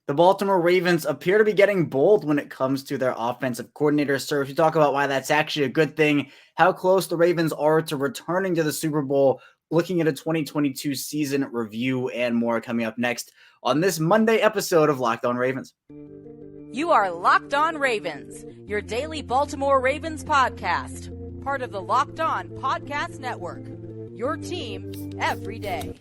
The Baltimore Ravens appear to be getting bold when it comes to their offensive coordinator search. We talk about why that's actually a good thing, how close the Ravens are to returning to the Super Bowl, looking at a 2022 season review, and more coming up next on this Monday episode of Locked On Ravens. You are Locked On Ravens, your daily Baltimore Ravens podcast, part of the Locked On Podcast Network, your team every day.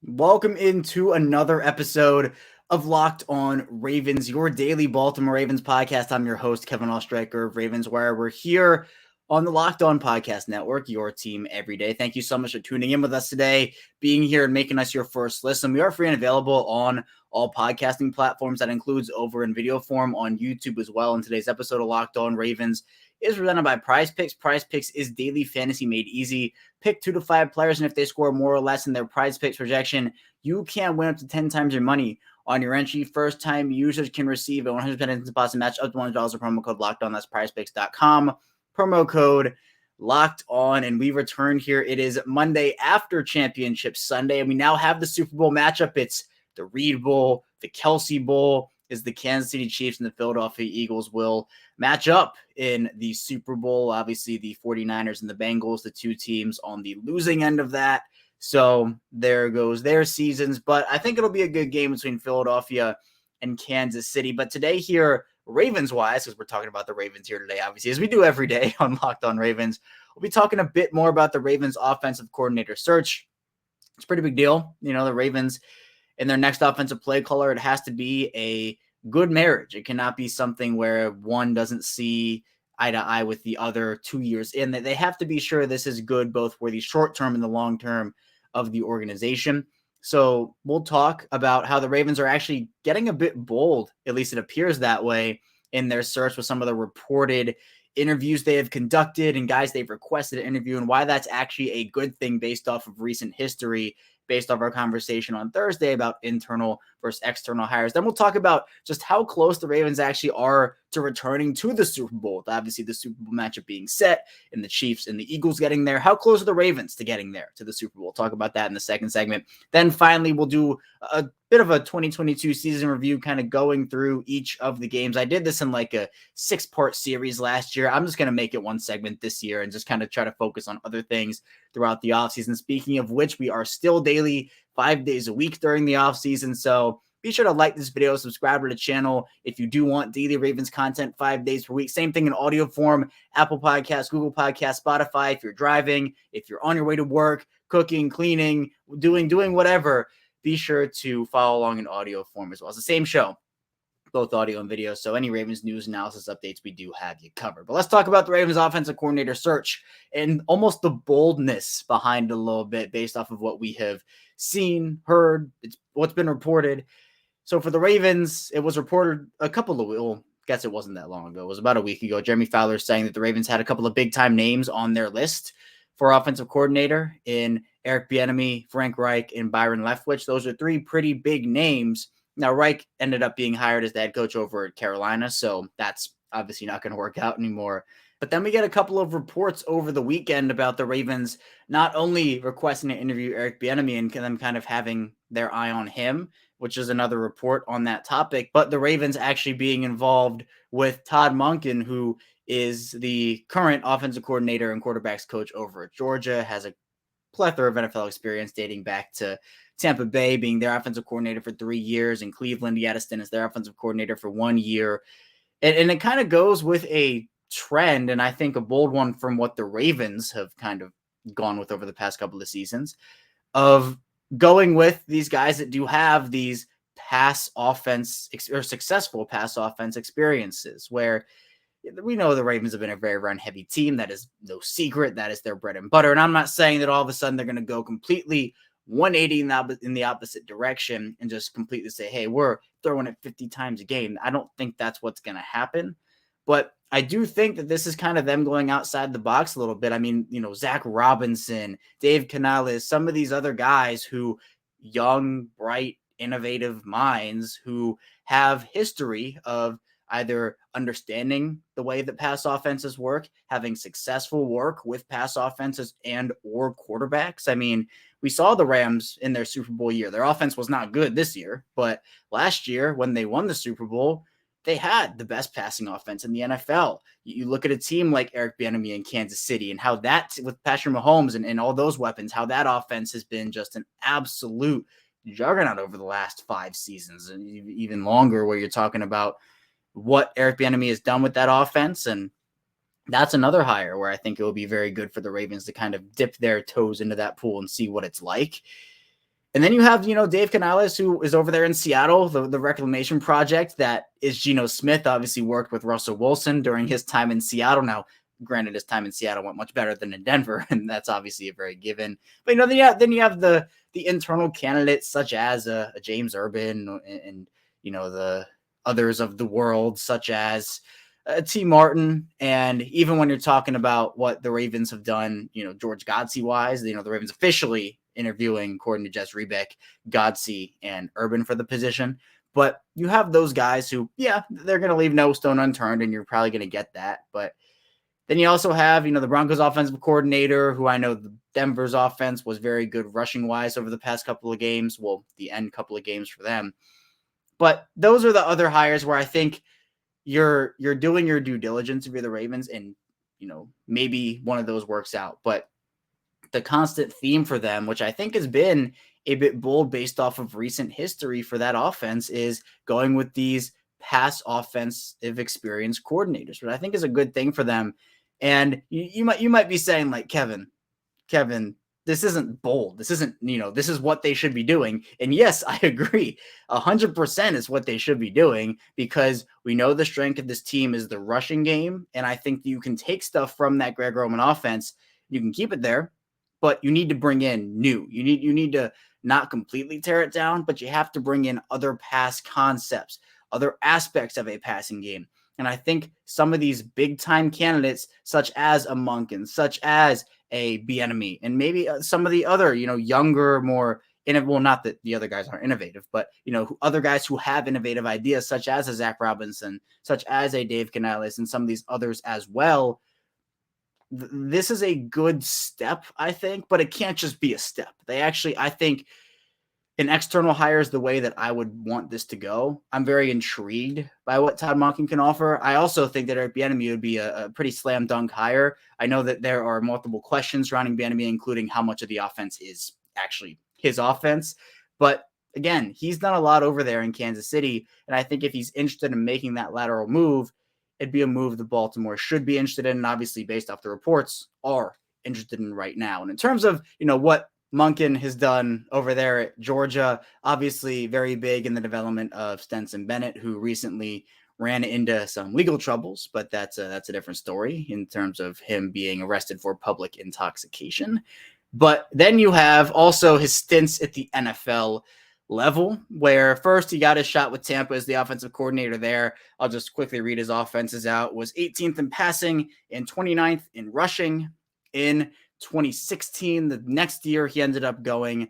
Welcome into another episode of Locked On Ravens, your daily Baltimore Ravens podcast. I'm your host, Kevin Oestreicher of Ravens Wire. We're here on the Locked On Podcast Network, your team every day. Thank you so much for tuning in with us today, being here and making us your first listen. We are free and available on all podcasting platforms. That includes over in video form on YouTube as well. And today's episode of Locked On Ravens is presented by PrizePicks. PrizePicks is daily fantasy made easy. Pick 2 to 5 players, and if they score more or less in their PrizePicks projection, you can win up to 10 times your money on your entry. First-time users can receive a 100% instant deposit match up to $100 with promo code Locked On. That's PrizePicks.com. Promo code Locked On, and we return here. It is Monday after Championship Sunday, and we now have the Super Bowl matchup. It's the Reed Bowl, the Kelsey Bowl, is the Kansas City Chiefs and the Philadelphia Eagles will match up in the Super Bowl. Obviously, the 49ers and the Bengals, the two teams on the losing end of that. So there goes their seasons. But I think it'll be a good game between Philadelphia and Kansas City. But today here, Ravens-wise, because we're talking about the Ravens here today, obviously, as we do every day on Locked On Ravens, we'll be talking a bit more about the Ravens offensive coordinator search. It's a pretty big deal. You know, the Ravens and their next offensive play caller, it has to be a good marriage. It cannot be something where one doesn't see eye to eye with the other 2 years in. That they have to be sure this is good both for the short term and the long term of the organization. So we'll talk about how the Ravens are actually getting a bit bold, at least it appears that way, in their search with some of the reported interviews they have conducted and guys they've requested to interview, and why that's actually a good thing based off of recent history, based off our conversation on Thursday about internal versus external hires. Then we'll talk about just how close the Ravens actually are to returning to the Super Bowl. Obviously, the Super Bowl matchup being set and the Chiefs and the Eagles getting there. How close are the Ravens to getting there to the Super Bowl? We'll talk about that in the second segment. Then finally, we'll do a bit of a 2022 season review, kind of going through each of the games. I did this in like a 6-part series last year. I'm just going to make it one segment this year and just kind of try to focus on other things throughout the offseason. Speaking of which, we are still daily 5 days a week during the offseason. So be sure to like this video, subscribe to the channel if you do want daily Ravens content 5 days per week. Same thing in audio form, Apple Podcasts, Google Podcasts, Spotify. If you're driving, if you're on your way to work, cooking, cleaning, doing whatever, be sure to follow along in audio form as well. It's the same show, both audio and video. So any Ravens news, analysis, updates, we do have you covered. But let's talk about the Ravens offensive coordinator search and almost the boldness behind it a little bit based off of what we have seen, heard, it's what's been reported. So for the Ravens, it was reported I guess it wasn't that long ago. It was about a week ago. Jeremy Fowler saying that the Ravens had a couple of big-time names on their list for offensive coordinator in Eric Bieniemy, Frank Reich, and Byron Leftwich. Those are 3 pretty big names. Now, Reich ended up being hired as the head coach over at Carolina, so that's obviously not going to work out anymore. But then we get a couple of reports over the weekend about the Ravens not only requesting to interview Eric Bieniemy and them kind of having their eye on him, which is another report on that topic, but the Ravens actually being involved with Todd Monken, who is the current offensive coordinator and quarterbacks coach over at Georgia, has a plethora of NFL experience dating back to Tampa Bay, being their offensive coordinator for 3 years. In Cleveland, he had a stint as their offensive coordinator for 1 year. And it kind of goes with a trend, and I think a bold one from what the Ravens have kind of gone with over the past couple of seasons, of going with these guys that do have these pass offense or successful pass offense experiences, where we know the Ravens have been a very run-heavy team. That is no secret. That is their bread and butter. And I'm not saying that all of a sudden they're going to go completely 180 in the opposite direction and just completely say, hey, we're throwing it 50 times a game. I don't think that's what's going to happen. But I do think that this is kind of them going outside the box a little bit. I mean, you know, Zach Robinson, Dave Canales, some of these other guys who young, bright, innovative minds who have history of either understanding the way that pass offenses work, having successful work with pass offenses and or quarterbacks. I mean, we saw the Rams in their Super Bowl year. Their offense was not good this year, but last year when they won the Super Bowl, they had the best passing offense in the NFL. You look at a team like Eric Bieniemy in Kansas City and how that, with Patrick Mahomes and all those weapons, how that offense has been just an absolute juggernaut over the last 5 seasons and even longer, where you're talking about what Eric Bieniemy has done with that offense. And that's another hire where I think it will be very good for the Ravens to kind of dip their toes into that pool and see what it's like. And then you have, Dave Canales, who is over there in Seattle, the reclamation project that is Geno Smith, obviously worked with Russell Wilson during his time in Seattle. Now, granted, his time in Seattle went much better than in Denver, and that's obviously a very given. But, then you have the internal candidates such as a James Urban and the others of the world, such as T. Martin. And even when you're talking about what the Ravens have done, George Godsey-wise, the Ravens officially interviewing, according to Jess Rebeck, Godsey and Urban for the position. But you have those guys who, they're going to leave no stone unturned, and you're probably going to get that. But then you also have, the Broncos offensive coordinator, who I know the Denver's offense was very good rushing-wise over the past couple of games. Well, the end couple of games for them. But those are the other hires where I think you're doing your due diligence if you're the Ravens, and, maybe one of those works out. But the constant theme for them, which I think has been a bit bold based off of recent history for that offense, is going with these pass offensive experienced coordinators, which I think is a good thing for them. And you might be saying, like, Kevin, this isn't bold. This isn't, this is what they should be doing. And yes, I agree. 100% is what they should be doing, because we know the strength of this team is the rushing game. And I think you can take stuff from that Greg Roman offense. You can keep it there, but you need to bring in new. You need to not completely tear it down, but you have to bring in other pass concepts, other aspects of a passing game. And I think some of these big-time candidates, such as a Monken, such as a Bieniemy, and maybe some of the other, younger, more innovative, well, not that the other guys aren't innovative, but, other guys who have innovative ideas, such as a Zach Robinson, such as a Dave Canales, and some of these others as well. This is a good step, I think, but it can't just be a step. I think an external hire is the way that I would want this to go. I'm very intrigued by what Todd Monken can offer. I also think that Eric Bieniemy would be a pretty slam dunk hire. I know that there are multiple questions surrounding Bieniemy, including how much of the offense is actually his offense. But again, he's done a lot over there in Kansas City, and I think if he's interested in making that lateral move, it'd be a move that Baltimore should be interested in, and obviously, based off the reports, are interested in right now. And in terms of, what Monken has done over there at Georgia, obviously very big in the development of Stetson Bennett, who recently ran into some legal troubles, but that's a different story in terms of him being arrested for public intoxication. But then you have also his stints at the NFL level, where first he got his shot with Tampa as the offensive coordinator there. I'll just quickly read his offenses out. Was 18th in passing and 29th in rushing in 2016. The next year he ended up going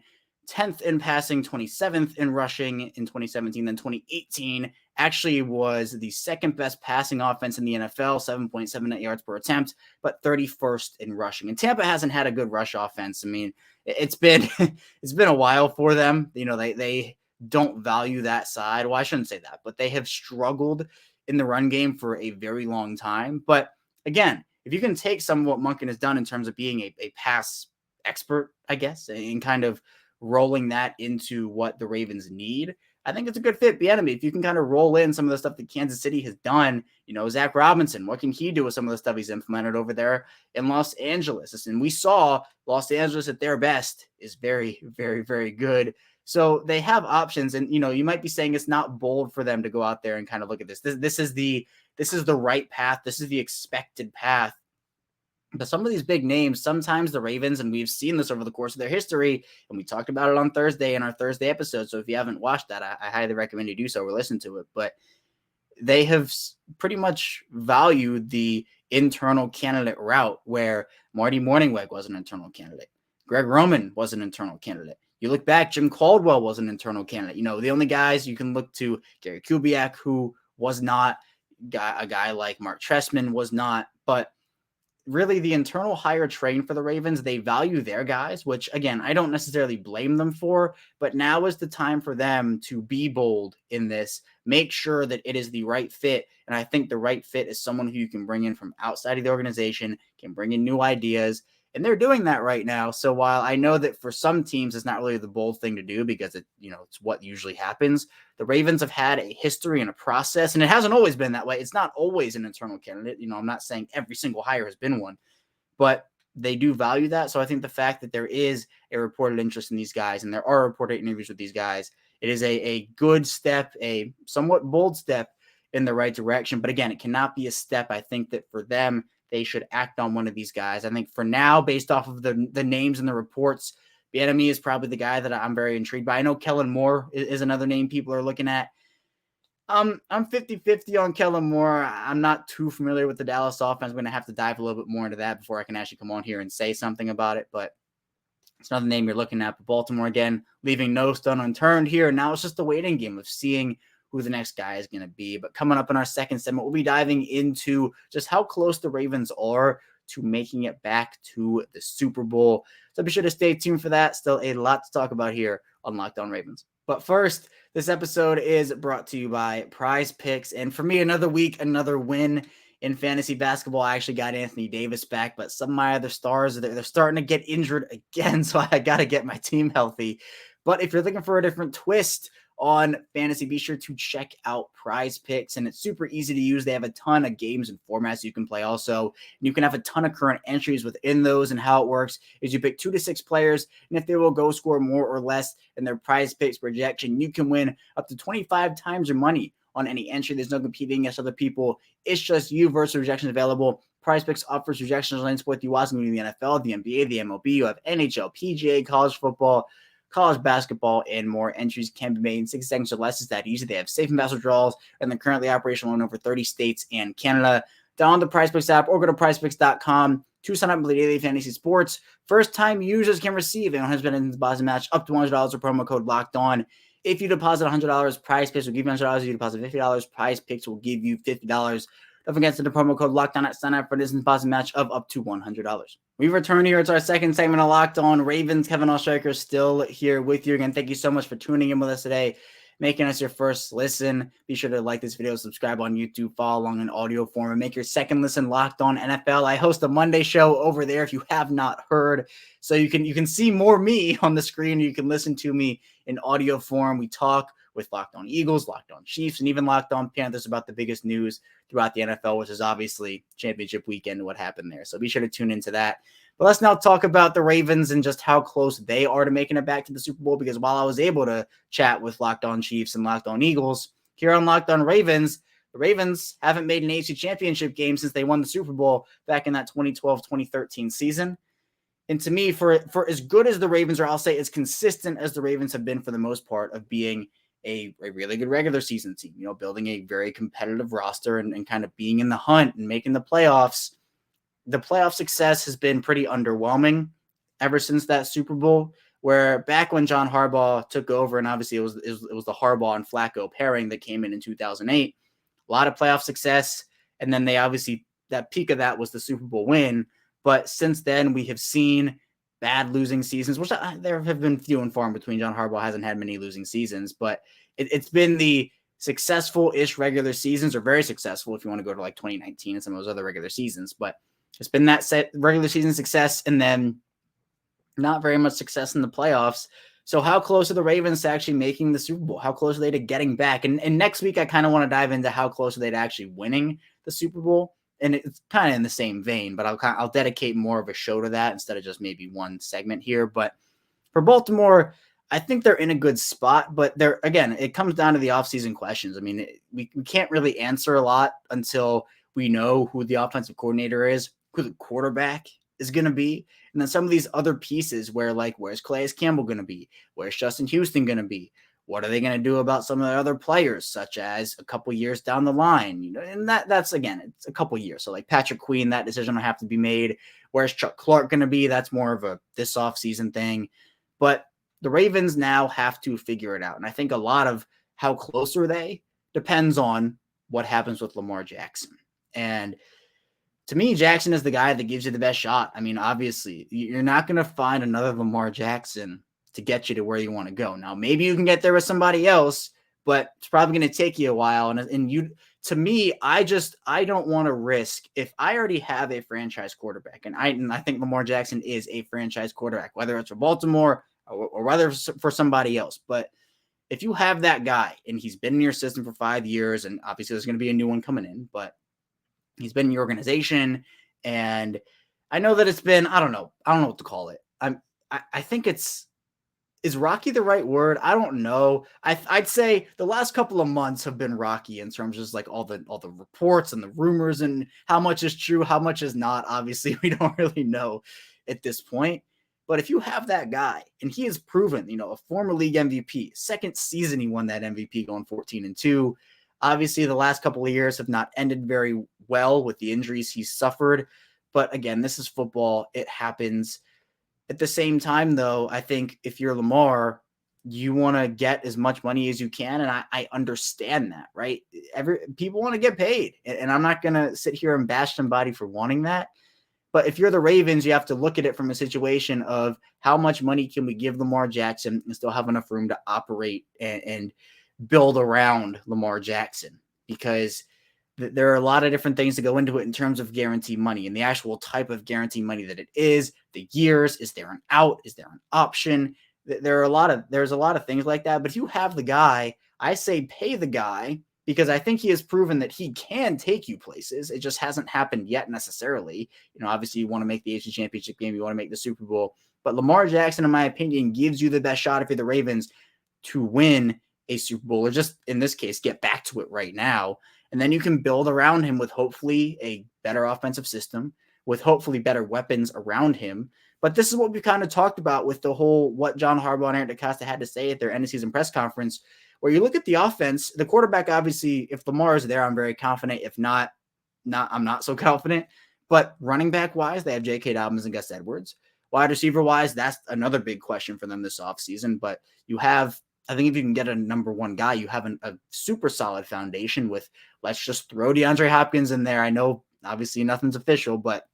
10th in passing, 27th in rushing in 2017. Then 2018 actually was the second best passing offense in the NFL, 7.78 yards per attempt, but 31st in rushing. And Tampa hasn't had a good rush offense. I mean, it's been a while for them. They don't value that side. Well, I shouldn't say that, but they have struggled in the run game for a very long time. But again, if you can take some of what Monken has done in terms of being a pass expert, I guess, and kind of rolling that into what the Ravens need, I think it's a good fit. Bieniemy, if you can kind of roll in some of the stuff that Kansas City has done, Zach Robinson, what can he do with some of the stuff he's implemented over there in Los Angeles? And we saw Los Angeles at their best is very, very, very good. So they have options, and you might be saying it's not bold for them to go out there and kind of look at this. This is the right path. This is the expected path. But some of these big names, sometimes the Ravens, and we've seen this over the course of their history, and we talked about it on Thursday in our Thursday episode. So if you haven't watched that, I highly recommend you do so or listen to it. But they have pretty much valued the internal candidate route, where Marty Mornhinweg was an internal candidate. Greg Roman was an internal candidate. You look back, Jim Caldwell was an internal candidate. The only guys you can look to, Gary Kubiak, who was not, a guy like Mark Trestman was not, but really the internal hire train for the Ravens, they value their guys, which again, I don't necessarily blame them for, but now is the time for them to be bold in this, make sure that it is the right fit. And I think the right fit is someone who you can bring in from outside of the organization, can bring in new ideas. And they're doing that right now. So while I know that for some teams, it's not really the bold thing to do because it's what usually happens. The Ravens have had a history and a process, and it hasn't always been that way. It's not always an internal candidate. I'm not saying every single hire has been one, but they do value that. So I think the fact that there is a reported interest in these guys and there are reported interviews with these guys, it is a good step, a somewhat bold step in the right direction. But again, it cannot be a step. I think that for them, they should act on one of these guys. I think for now, based off of the names and the reports, Bieniemy is probably the guy that I'm very intrigued by. I know Kellen Moore is another name people are looking at. I'm 50-50 on Kellen Moore. I'm not too familiar with the Dallas offense. I'm going to have to dive a little bit more into that before I can actually come on here and say something about it. But it's another name you're looking at. But Baltimore, again, leaving no stone unturned here. Now it's just a waiting game of seeing who the next guy is going to be. But coming up in our second segment, we'll be diving into just how close the Ravens are to making it back to the Super Bowl. So be sure to stay tuned for that. Still a lot to talk about here on Locked On Ravens. But first, this episode is brought to you by PrizePicks. And for me, another week, another win in fantasy basketball. I actually got Anthony Davis back, but some of my other stars, they're starting to get injured again. So I got to get my team healthy. But if you're looking for a different twist on fantasy, be sure to check out PrizePicks, and it's super easy to use. They have a ton of games and formats you can play also, and you can have a ton of current entries within those. And how it works is you pick 2 to 6 players, and if they will go score more or less than their PrizePicks projection, you can win up to 25 times your money on any entry. There's no competing against other people. It's just you versus rejections available. PrizePicks offers rejections on any sport you watch, including the NFL, the NBA, the MLB. You have NHL, PGA, college football, college basketball, and more. Entries can be made in 6 seconds or less. It's that easy. They have safe and fast withdrawals, and they're currently operational in over 30 states and Canada. Download the PrizePicks app or go to PrizePicks.com to sign up for the daily fantasy sports. First-time users can receive a $100 deposit match up to $100 with promo code Locked On. If you deposit $100, PrizePicks will give you $100. If you deposit $50, PrizePicks will give you $50. Don't forget to the promo code Locked On at sign up for this deposit match of up to $100. We return here. It's our second segment of Locked On Ravens. Kevin Oestreicher still here with you again. Thank you so much for tuning in with us today, making us your first listen. Be sure to like this video, subscribe on YouTube, follow along in audio form, and make your second listen Locked On NFL. I host a Monday show over there if you have not heard. So you can see more me on the screen. You can listen to me in audio form. We talk with Locked On Eagles, Locked On Chiefs, and even Locked On Panthers about the biggest news throughout the NFL, which is obviously championship weekend and what happened there. So be sure to tune into that. But let's now talk about the Ravens and just how close they are to making it back to the Super Bowl, because while I was able to chat with Locked On Chiefs and Locked On Eagles, here on Locked On Ravens, the Ravens haven't made an AFC championship game since they won the Super Bowl back in that 2012-2013 season. And to me, for as good as the Ravens are, I'll say as consistent as the Ravens have been for the most part of being a really good regular season team, building a very competitive roster and kind of being in the hunt and making the playoffs. The playoff success has been pretty underwhelming ever since that Super Bowl, where back when John Harbaugh took over, and obviously it was the Harbaugh and Flacco pairing that came in 2008, a lot of playoff success. And then they obviously, that peak of that was the Super Bowl win. But since then we have seen bad losing seasons, which there have been few and far in between. John Harbaugh hasn't had many losing seasons, but it's been the successful-ish regular seasons, or very successful if you want to go to like 2019 and some of those other regular seasons. But it's been that set regular season success and then not very much success in the playoffs. So how close are the Ravens to actually making the Super Bowl? How close are they to getting back? And next week, I kind of want to dive into how close are they to actually winning the Super Bowl. And it's kind of in the same vein, but I'll dedicate more of a show to that instead of just maybe one segment here. But for Baltimore, I think they're in a good spot, but again, it comes down to the offseason questions. I mean, we can't really answer a lot until we know who the offensive coordinator is, who the quarterback is going to be. And then some of these other pieces where, like, where's Calais Campbell going to be? Where's Justin Houston going to be? What are they going to do about some of the other players, such as a couple years down the line? And that's again, it's a couple years. So like Patrick Queen, that decision will have to be made. Where's Chuck Clark going to be? That's more of a this offseason thing. But the Ravens now have to figure it out. And I think a lot of how close are they depends on what happens with Lamar Jackson. And to me, Jackson is the guy that gives you the best shot. I mean, obviously, you're not going to find another Lamar Jackson to get you to where you want to go. Now, maybe you can get there with somebody else, but it's probably going to take you a while. And you, to me, I don't want to risk if I already have a franchise quarterback, and I think Lamar Jackson is a franchise quarterback, whether it's for Baltimore or whether it's for somebody else. But if you have that guy and he's been in your system for 5 years, and obviously there's going to be a new one coming in, but he's been in your organization, and I know that it's been, I don't know what to call it. I think is rocky the right word? I don't know. I'd say the last couple of months have been rocky in terms of just like all the reports and the rumors and how much is true, how much is not. Obviously, we don't really know at this point. But if you have that guy, and he has proven, a former league MVP, second season he won that MVP going 14-2. Obviously, the last couple of years have not ended very well with the injuries he's suffered. But again, this is football. It happens. At the same time, though, I think if you're Lamar, you want to get as much money as you can. And I understand that, right? People want to get paid. And I'm not going to sit here and bash somebody for wanting that. But if you're the Ravens, you have to look at it from a situation of how much money can we give Lamar Jackson and still have enough room to operate and build around Lamar Jackson, because there are a lot of different things to go into it in terms of guarantee money and the actual type of guarantee money that it is, the years, is there an out, is there an option? There's a lot of things like that. But if you have the guy, I say pay the guy, because I think he has proven that he can take you places. It just hasn't happened yet necessarily. Obviously you want to make the AFC Championship game, you want to make the Super Bowl, but Lamar Jackson, in my opinion, gives you the best shot if you're the Ravens to win a Super Bowl, or just in this case, get back to it right now. And then you can build around him with hopefully a better offensive system, with hopefully better weapons around him. But this is what we kind of talked about with the whole what John Harbaugh and Aaron DeCosta had to say at their end of season press conference, where you look at the offense, the quarterback, obviously, if Lamar is there, I'm very confident. If not, I'm not so confident. But running back wise, they have J.K. Dobbins and Gus Edwards. Wide receiver wise, that's another big question for them this offseason. But you have, I think if you can get a number one guy, you have a super solid foundation with, let's just throw DeAndre Hopkins in there. I know obviously nothing's official, but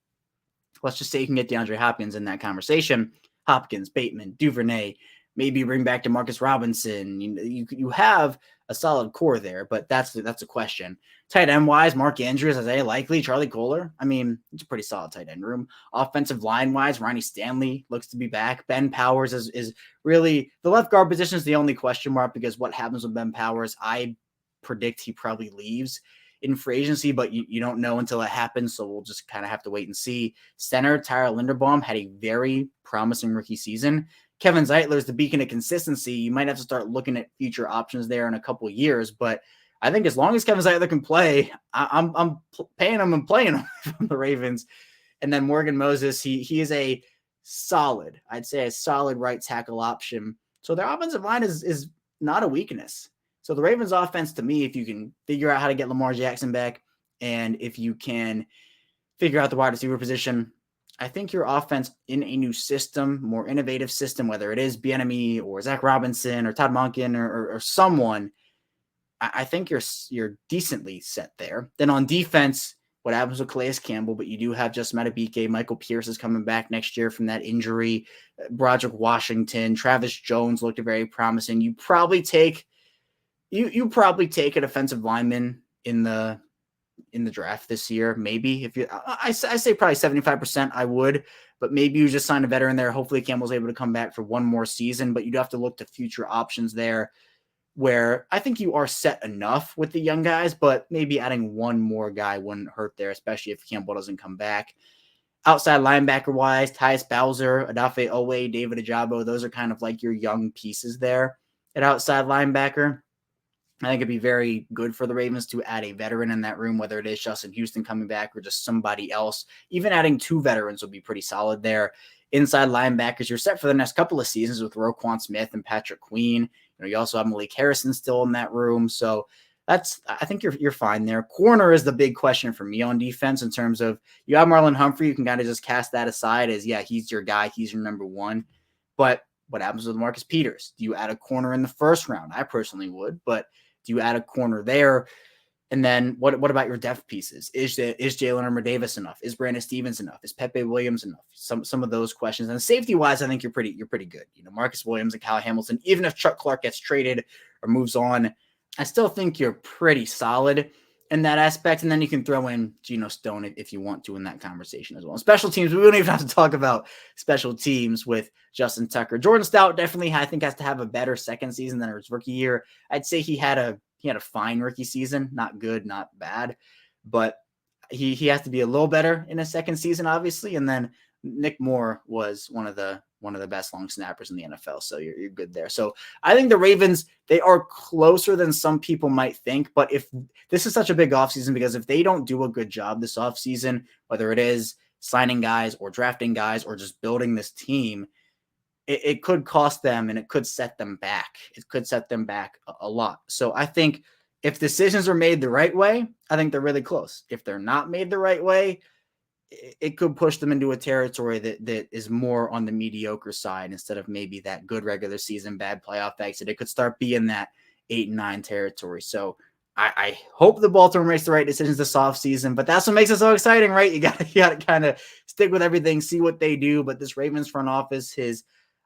let's just say you can get DeAndre Hopkins in that conversation. Hopkins, Bateman, Duvernay, maybe bring back DeMarcus Robinson. You have a solid core there, but that's a question. Tight end wise, Mark Andrews, Isaiah Likely, Charlie Kohler. I mean, it's a pretty solid tight end room. Offensive line wise, Ronnie Stanley looks to be back. Ben Powers is really, the left guard position is the only question mark, because what happens with Ben Powers, I predict he probably leaves in free agency, but you don't know until it happens. So we'll just kind of have to wait and see. Center Tyler Linderbaum had a very promising rookie season. Kevin Zeitler is the beacon of consistency. You might have to start looking at future options there in a couple of years, but I think as long as Kevin Zeitler can play, I'm paying him and playing him from the Ravens. And then Morgan Moses, he is a solid, I'd say a solid right tackle option. So their offensive line is not a weakness. So the Ravens offense, to me, if you can figure out how to get Lamar Jackson back, and if you can figure out the wide receiver position, I think your offense in a new system, more innovative system, whether it is Bieniemy or Zach Robinson or Todd Monken or someone, I think you're decently set there. Then on defense, what happens with Calais Campbell, but you do have Justin Madubuike. Michael Pierce is coming back next year from that injury. Broderick Washington, Travis Jones looked very promising. You probably take a defensive lineman in the draft this year. Maybe if I say probably 75%, I would, but maybe you just sign a veteran there. Hopefully Campbell's able to come back for one more season, but you'd have to look to future options there, where I think you are set enough with the young guys, but maybe adding one more guy wouldn't hurt there, especially if Campbell doesn't come back. Outside linebacker wise, Tyus Bowser, Adafe Owe, David Ajabo, those are kind of like your young pieces there at outside linebacker. I think it'd be very good for the Ravens to add a veteran in that room, whether it is Justin Houston coming back or just somebody else. Even adding two veterans would be pretty solid there. Inside linebackers, you're set for the next couple of seasons with Roquan Smith and Patrick Queen. You also have Malik Harrison still in that room. So I think you're fine there. Corner is the big question for me on defense, in terms of, you have Marlon Humphrey. You can kind of just cast that aside as, yeah, he's your guy. He's your number one. But What happens with Marcus Peters? Do you add a corner in the first round? I personally would, but do you add a corner there? And then what about your depth pieces? Is Jalen Armour-Davis enough? Is Brandon Stevens enough? Is Pepe Williams enough? Some of those questions. And safety-wise, I think you're pretty good. Marcus Williams and Kyle Hamilton, even if Chuck Clark gets traded or moves on, I still think you're pretty solid in that aspect. And then you can throw in Geno Stone if you want to in that conversation as well. And special teams, we don't even have to talk about special teams with Justin Tucker. Jordan Stout definitely, I think, has to have a better second season than his rookie year. I'd say he had a fine rookie season, not good, not bad, but he has to be a little better in his second season, obviously. And then Nick Moore was one of the best long snappers in the NFL. So you're good there. So I think the Ravens, they are closer than some people might think, but if this is such a big offseason, because if they don't do a good job this offseason, whether it is signing guys or drafting guys or just building this team, it could cost them and it could set them back. It could set them back a lot. So I think if decisions are made the right way, I think they're really close. If they're not made the right way, it could push them into a territory that is more on the mediocre side instead of maybe that good regular season, bad playoff exit. It could start being that 8-9 territory. So I hope the Baltimore makes the right decisions this offseason, but that's what makes it so exciting, right? You got to kind of stick with everything, see what they do. But this Ravens front office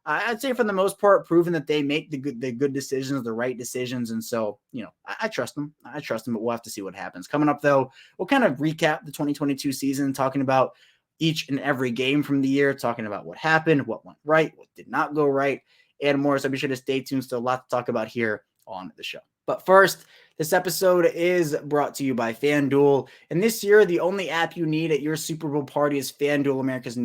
I'd say for the most part, proven that they make the good decisions, the right decisions. And so, I trust them. But we'll have to see what happens. Coming up, though, we'll kind of recap the 2022 season, talking about each and every game from the year, talking about what happened, what went right, what did not go right, and more. So be sure to stay tuned. Still a lot to talk about here on the show. But first, this episode is brought to you by FanDuel. And this year, the only app you need at your Super Bowl party is FanDuel, America's #1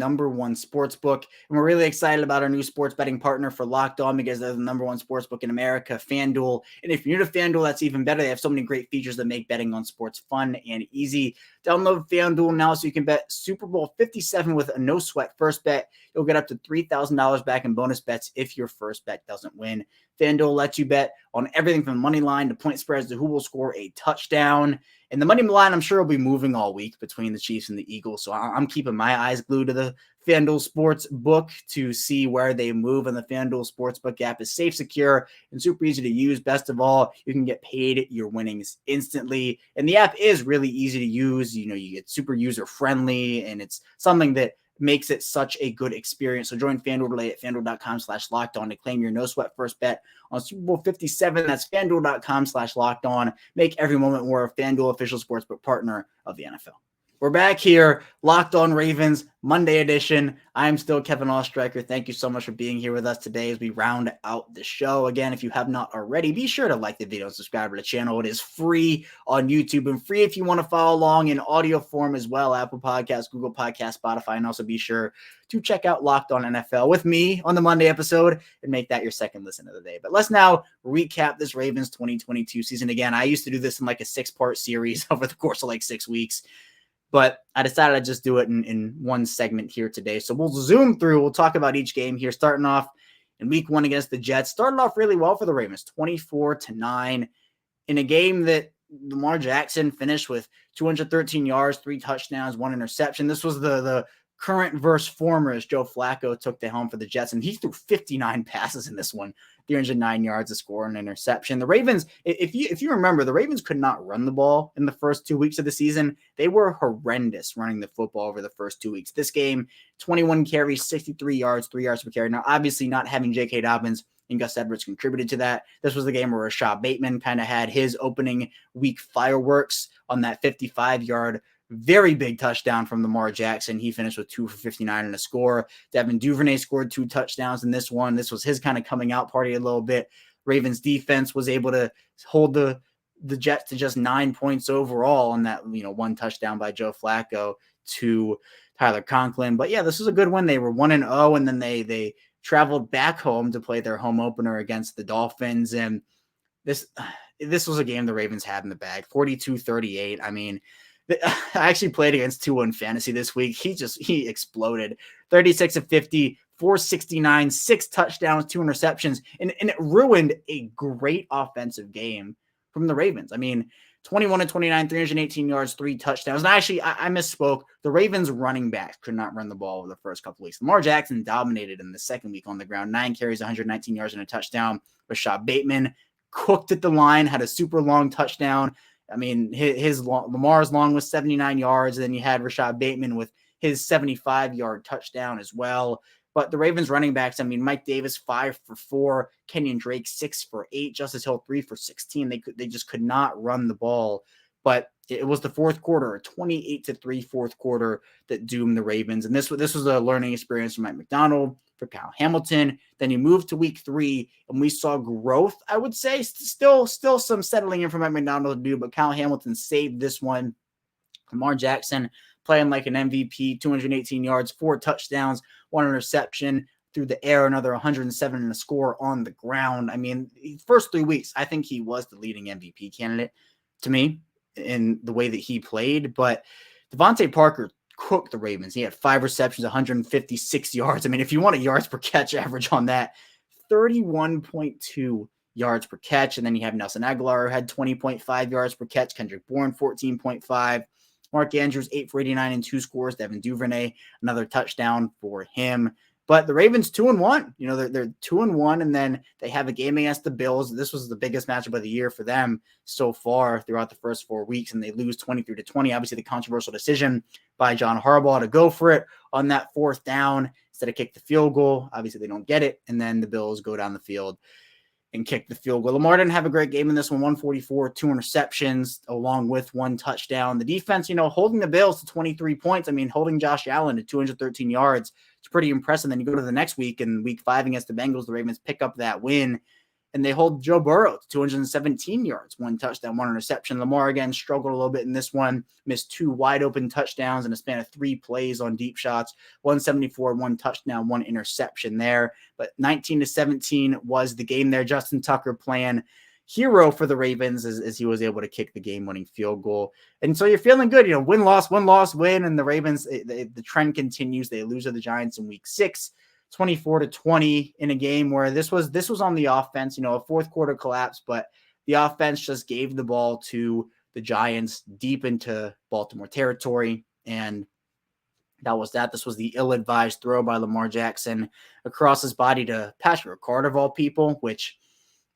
sportsbook. And we're really excited about our new sports betting partner for Locked On because they're the #1 sportsbook in America, FanDuel. And if you're new to FanDuel, that's even better. They have so many great features that make betting on sports fun and easy. Download FanDuel now so you can bet Super Bowl 57 with a no-sweat first bet. You'll get up to $3,000 back in bonus bets if your first bet doesn't win. FanDuel lets you bet on everything from money line to point spreads to who will score a touchdown. And the money line, I'm sure, will be moving all week between the Chiefs and the Eagles. So I'm keeping my eyes glued to the FanDuel sports book to see where they move. And the FanDuel Sportsbook app is safe, secure, and super easy to use. Best of all, you can get paid your winnings instantly. And the app is really easy to use. You get super user-friendly, and it's something that makes it such a good experience. So join FanDuel today at FanDuel.com/lockedon to claim your no-sweat first bet on Super Bowl 57. That's FanDuel.com/lockedon. Make every moment more a FanDuel official sportsbook partner of the NFL. We're back here, Locked On Ravens, Monday edition. I'm still Kevin Ostreicher. Thank you so much for being here with us today as we round out the show. Again, if you have not already, be sure to like the video and subscribe to the channel. It is free on YouTube and free if you want to follow along in audio form as well. Apple Podcasts, Google Podcasts, Spotify, and also be sure to check out Locked On NFL with me on the Monday episode and make that your second listen of the day. But let's now recap this Ravens 2022 season. Again, I used to do this in like a 6-part series over the course of like 6 weeks. But I decided I'd just do it in one segment here today. So we'll zoom through. We'll talk about each game here, starting off in week 1 against the Jets. Started off really well for the Ravens, 24-9, in a game that Lamar Jackson finished with 213 yards, 3 touchdowns, 1 interception. This was the current versus former as Joe Flacco took the helm for the Jets, and he threw 59 passes in this one, 309 yards, a score, and an interception. The Ravens, if you remember, the Ravens could not run the ball in the first 2 weeks of the season. They were horrendous running the football over the first 2 weeks. This game, 21 carries, 63 yards, 3 yards per carry. Now, obviously not having J.K. Dobbins and Gus Edwards contributed to that. This was the game where Rashad Bateman kind of had his opening week fireworks on that 55-yard very big touchdown from Lamar Jackson. He finished with 2 for 59 and a score. Devin Duvernay scored 2 touchdowns in this one. This was his kind of coming out party a little bit. Ravens defense was able to hold the Jets to just 9 points overall on that, 1 touchdown by Joe Flacco to Tyler Conklin. But yeah, this was a good one. They were 1-0, and then they traveled back home to play their home opener against the Dolphins. And this was a game the Ravens had in the bag, 42-38. I mean, I actually played against Tua in fantasy this week. He exploded. 36 of 50, 469, 6 touchdowns, 2 interceptions, and it ruined a great offensive game from the Ravens. I mean, 21 and 29, 318 yards, 3 touchdowns. And actually, I misspoke. The Ravens running backs could not run the ball over the first couple weeks. Lamar Jackson dominated in the second week on the ground. 9 carries, 119 yards, and a touchdown. Rashad Bateman cooked at the line, had a super long touchdown. I mean, Lamar's long was 79 yards. And then you had Rashad Bateman with his 75-yard touchdown as well. But the Ravens running backs, I mean, Mike Davis, 5 for 4, Kenyon Drake, 6 for 8, Justice Hill, 3 for 16. They just could not run the ball. But it was the fourth quarter, a 28-3 fourth quarter that doomed the Ravens. And this was a learning experience for Mike Macdonald, for Kyle Hamilton. Then you moved to week 3, and we saw growth, I would say. Still some settling in for Mike Macdonald to do, but Kyle Hamilton saved this one. Lamar Jackson playing like an MVP, 218 yards, 4 touchdowns, 1 interception through the air, another 107 and a score on the ground. I mean, first 3 weeks, I think he was the leading MVP candidate to me in the way that he played. But Devontae Parker cooked the Ravens. He had 5 receptions, 156 yards. I mean, if you want a yards per catch average on that, 31.2 yards per catch. And then you have Nelson Aguilar, who had 20.5 yards per catch. Kendrick Bourne, 14.5. Mark Andrews, 8 for 89 and 2 scores. Devin Duvernay, another touchdown for him. But the Ravens 2-1. You know, they're 2-1, and then they have a game against the Bills. This was the biggest matchup of the year for them so far throughout the first 4 weeks, and they lose 23-20. Obviously, the controversial decision by John Harbaugh to go for it on that 4th down instead of kick the field goal. Obviously, they don't get it, and then the Bills go down the field and kick the field goal. Lamar didn't have a great game in this one, 144, 2 interceptions, along with 1 touchdown. The defense, you know, holding the Bills to 23 points. I mean, holding Josh Allen to 213 yards. It's pretty impressive. Then you go to the next week, in week 5 against the Bengals, the Ravens pick up that win, and they hold Joe Burrow to 217 yards, 1 touchdown, 1 interception. Lamar, again, struggled a little bit in this one, missed 2 wide-open touchdowns in a span of 3 plays on deep shots, 174, 1 touchdown, 1 interception there. But 19-17 was the game there. Justin Tucker playing hero for the Ravens as he was able to kick the game-winning field goal. And so you're feeling good, you know, win-loss, win-loss, win, and the Ravens, the trend continues. They lose to the Giants in week 6. 24-20 in a game where this was on the offense, you know, a fourth quarter collapse, but the offense just gave the ball to the Giants deep into Baltimore territory. And that was that. This was the ill-advised throw by Lamar Jackson across his body to Patrick Ricard of all people, which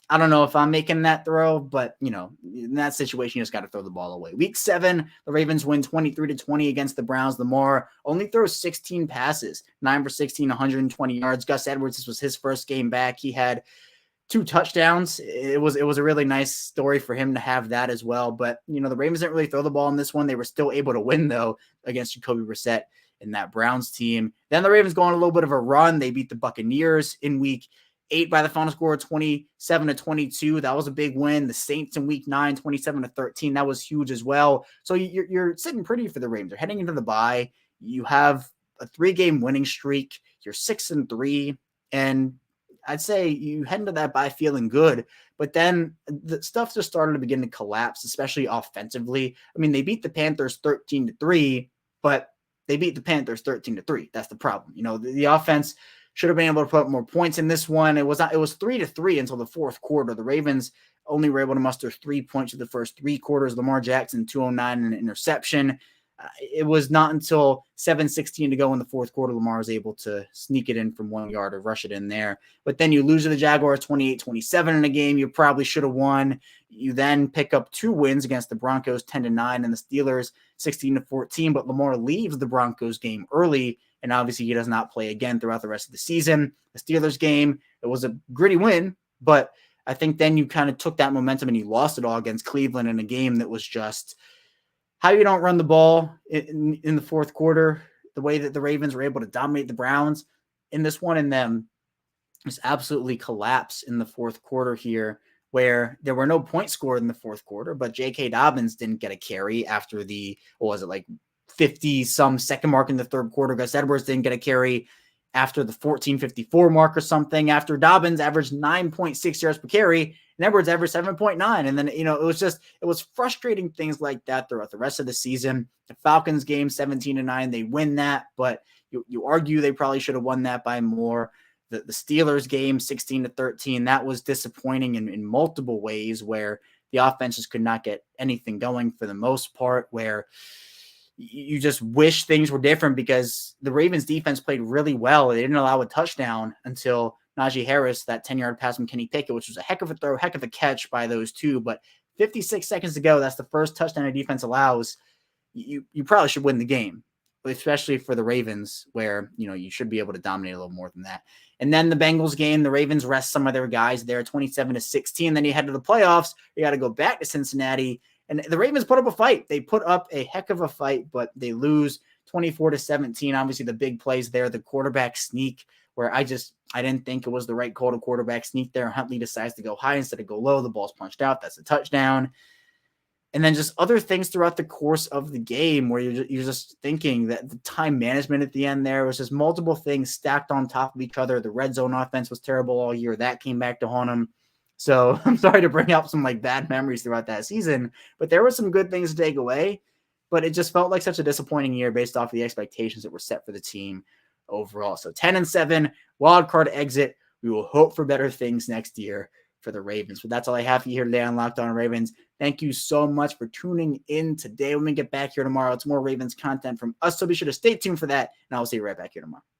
I don't know if I'm making that throw, but, you know, in that situation, you just got to throw the ball away. Week 7, the Ravens win 23-20 against the Browns. Lamar only throws 16 passes, 9 for 16, 120 yards. Gus Edwards, this was his first game back. He had 2 touchdowns. It was a really nice story for him to have that as well. But, you know, the Ravens didn't really throw the ball in this one. They were still able to win, though, against Jacoby Brissett and that Browns team. Then the Ravens go on a little bit of a run. They beat the Buccaneers in week 8 by the final score of 27-22. That was a big win. The Saints in week 9, 27-13. That was huge as well. So you're sitting pretty for the Ravens. They're heading into the bye. You have a 3-game winning streak. You're 6-3. And I'd say you head into that bye feeling good. But then the stuff just started to begin to collapse, especially offensively. I mean, they beat the Panthers 13-3, but they beat the Panthers 13-3. That's the problem. You know, the offense should have been able to put up more points in this one. It was 3-3 until the fourth quarter. The Ravens only were able to muster 3 points in the first 3 quarters. Lamar Jackson, 209 and an interception. It was not until 7:16 to go in the fourth quarter Lamar was able to sneak it in from 1 yard or rush it in there. But then you lose to the Jaguars 28-27 in a game you probably should have won. You then pick up 2 wins against the Broncos 10-9 and the Steelers 16-14. But Lamar leaves the Broncos game early, and obviously he does not play again throughout the rest of the season. The Steelers game, it was a gritty win, but I think then you kind of took that momentum and you lost it all against Cleveland in a game that was just how you don't run the ball in the fourth quarter, the way that the Ravens were able to dominate the Browns in this one, and then just absolutely collapse in the fourth quarter here, where there were no points scored in the fourth quarter, but J.K. Dobbins didn't get a carry after the, 50-some second mark in the third quarter. Gus Edwards didn't get a carry after the 14:54 mark or something, after Dobbins averaged 9.6 yards per carry and Edwards averaged 7.9. And then, it was frustrating things like that throughout the rest of the season. The Falcons game, 17-9, they win that, but you argue they probably should have won that by more. The Steelers game, 16-13, that was disappointing in multiple ways, where the offense just could not get anything going for the most part, where you just wish things were different because the Ravens defense played really well. They didn't allow a touchdown until Najee Harris, that 10-yard pass from Kenny Pickett, which was a heck of a throw, heck of a catch by those two. But 56 seconds to go, that's the first touchdown a defense allows. You probably should win the game, especially for the Ravens, where, you should be able to dominate a little more than that. And then the Bengals game, the Ravens rest some of their guys there, 27-16. Then you head to the playoffs. You got to go back to Cincinnati. And the Ravens put up a fight. They put up a heck of a fight, but they lose 24-17. Obviously, the big plays there, the quarterback sneak, where I didn't think it was the right call to quarterback sneak there. Huntley decides to go high instead of go low. The ball's punched out. That's a touchdown. And then just other things throughout the course of the game where you're just thinking that the time management at the end there was just multiple things stacked on top of each other. The red zone offense was terrible all year. That came back to haunt them. So I'm sorry to bring up some bad memories throughout that season, but there were some good things to take away. But it just felt like such a disappointing year based off of the expectations that were set for the team overall. So 10-7, wild card exit. We will hope for better things next year for the Ravens. But that's all I have for you here today on Locked On Ravens. Thank you so much for tuning in today. When we get back here tomorrow, it's more Ravens content from us. So be sure to stay tuned for that. And I will see you right back here tomorrow.